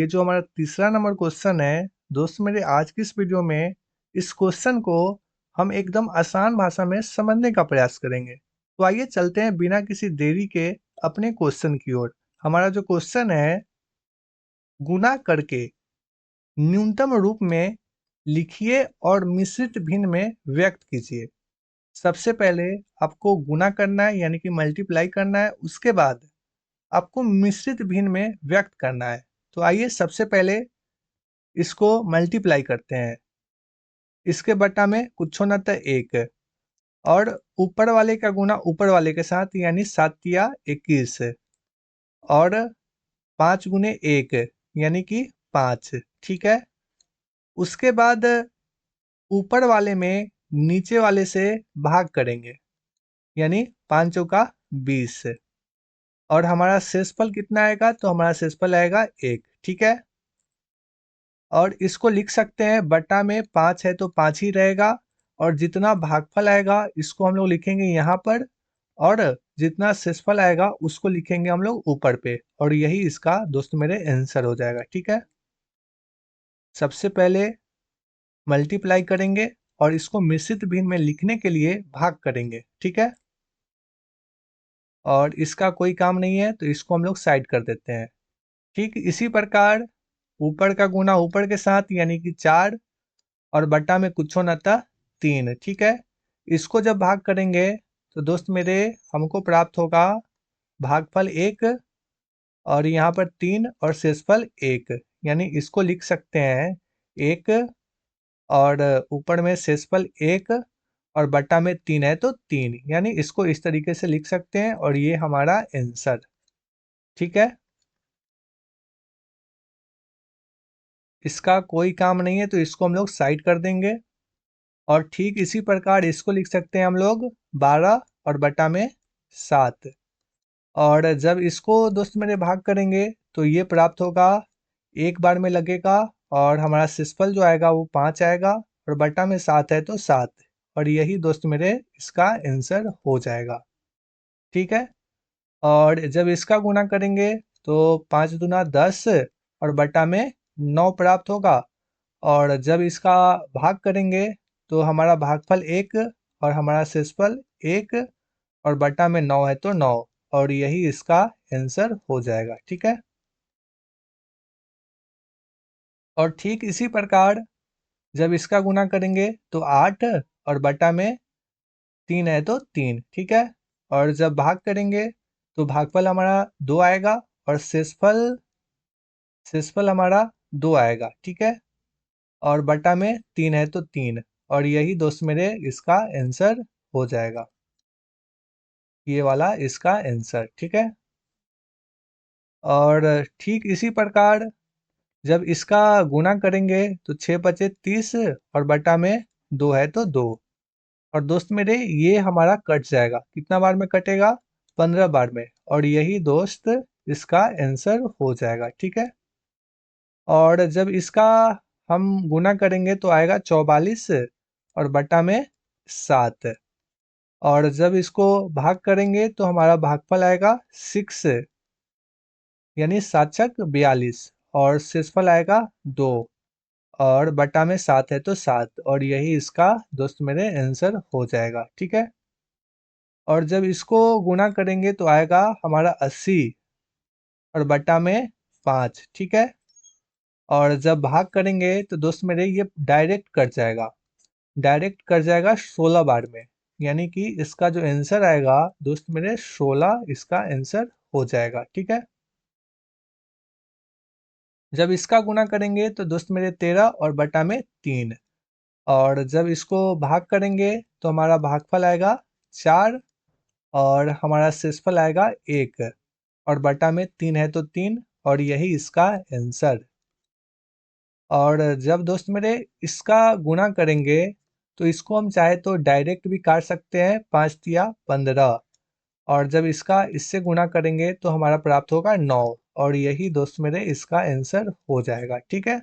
ये जो हमारा तीसरा नंबर क्वेश्चन है दोस्त मेरे, आज की इस वीडियो में इस क्वेश्चन को हम एकदम आसान भाषा में समझने का प्रयास करेंगे। तो आइए चलते हैं बिना किसी देरी के अपने क्वेश्चन की ओर। हमारा जो क्वेश्चन है, गुना करके न्यूनतम रूप में लिखिए और मिश्रित भिन्न में व्यक्त कीजिए। सबसे पहले आपको गुना करना है यानी कि मल्टीप्लाई करना है, उसके बाद आपको मिश्रित भिन्न में व्यक्त करना है। तो आइए सबसे पहले इसको मल्टीप्लाई करते हैं। इसके बटा में कुछ न तो एक, और ऊपर वाले का गुना ऊपर वाले के साथ यानी 7 या 21, और 5 गुने 1 यानी कि 5। ठीक है। उसके बाद ऊपर वाले में नीचे वाले से भाग करेंगे यानी 5 चौका 20, और हमारा शेषफल कितना आएगा? तो हमारा शेषफल आएगा 1। ठीक है। और इसको लिख सकते हैं, बटा में 5 है तो 5 ही रहेगा, और जितना भागफल आएगा इसको हम लोग लिखेंगे यहाँ पर, और जितना शेषफल आएगा उसको लिखेंगे हम लोग ऊपर पे, और यही इसका दोस्त मेरे आंसर हो जाएगा। ठीक है। सबसे पहले मल्टीप्लाई करेंगे और इसको मिश्रित भिन्न में लिखने के लिए भाग करेंगे। ठीक है। और इसका कोई काम नहीं है तो इसको हम लोग साइड कर देते हैं। ठीक इसी प्रकार ऊपर का गुना ऊपर के साथ यानी कि 4, और बटा में कुछ न था 3। ठीक है। इसको जब भाग करेंगे तो दोस्त मेरे हमको प्राप्त होगा भागफल 1, और यहाँ पर 3 और शेषफल 1, यानी इसको लिख सकते हैं 1, और ऊपर में शेषफल 1 और बटा में 3 है तो 3, यानी इसको इस तरीके से लिख सकते हैं, और ये हमारा आंसर। ठीक है। इसका कोई काम नहीं है तो इसको हम लोग साइड कर देंगे। और ठीक इसी प्रकार इसको लिख सकते हैं हम लोग 12 और बटा में 7, और जब इसको दोस्त मेरे भाग करेंगे तो ये प्राप्त होगा, एक बार में लगेगा, और हमारा शेषफल जो आएगा वो 5 आएगा, और बटा में 7 है तो 7, और यही दोस्त मेरे इसका आंसर हो जाएगा। ठीक है। और जब इसका गुना करेंगे तो 5 दूना 10 और बटा में 9 प्राप्त होगा, और जब इसका भाग करेंगे तो हमारा भागफल 1 और हमारा शेषफल 1, और बटा में 9 है तो 9, और यही इसका आंसर हो जाएगा। ठीक है। और ठीक इसी प्रकार जब इसका गुना करेंगे तो 8 और बटा में 3 है तो 3। ठीक है। और जब भाग करेंगे तो भागफल हमारा 2 आएगा, और शेषफल हमारा 2 आएगा। ठीक है। और बटा में 3 है तो 3, और यही दोस्त मेरे इसका आंसर हो जाएगा, ये वाला इसका आंसर। ठीक है। और ठीक इसी प्रकार जब इसका गुना करेंगे तो 6 बचे 30 और बटा में 2 है तो 2, और दोस्त मेरे ये हमारा कट जाएगा। कितना बार में कटेगा? 15 बार में, और यही दोस्त इसका आंसर हो जाएगा। ठीक है। और जब इसका हम गुना करेंगे तो आएगा 44 और बटा में 7, और जब इसको भाग करेंगे तो हमारा भागफल आएगा 6 यानी 7 छक 42, और शेषफल आएगा 2, और बटा में 7 है तो 7, और यही इसका दोस्त मेरे आंसर हो जाएगा। ठीक है। और जब इसको गुना करेंगे तो आएगा हमारा 80 और बटा में 5। ठीक है। और जब भाग करेंगे तो दोस्त मेरे ये डायरेक्ट कट जाएगा, 16 बार में, यानी कि इसका जो आंसर आएगा दोस्त मेरे 16 इसका आंसर हो जाएगा। ठीक है। जब इसका गुना करेंगे तो दोस्त मेरे 13 और बटा में 3, और जब इसको भाग करेंगे तो हमारा भागफल आएगा 4, और हमारा शेषफल आएगा 1, और बटा में 3 है तो 3, और यही इसका आंसर। और जब दोस्त मेरे इसका गुना करेंगे तो इसको हम चाहे तो डायरेक्ट भी काट सकते हैं, 5 या 15, और जब इसका इससे गुना करेंगे तो हमारा प्राप्त होगा 9, और यही दोस्त मेरे इसका आंसर हो जाएगा। ठीक है।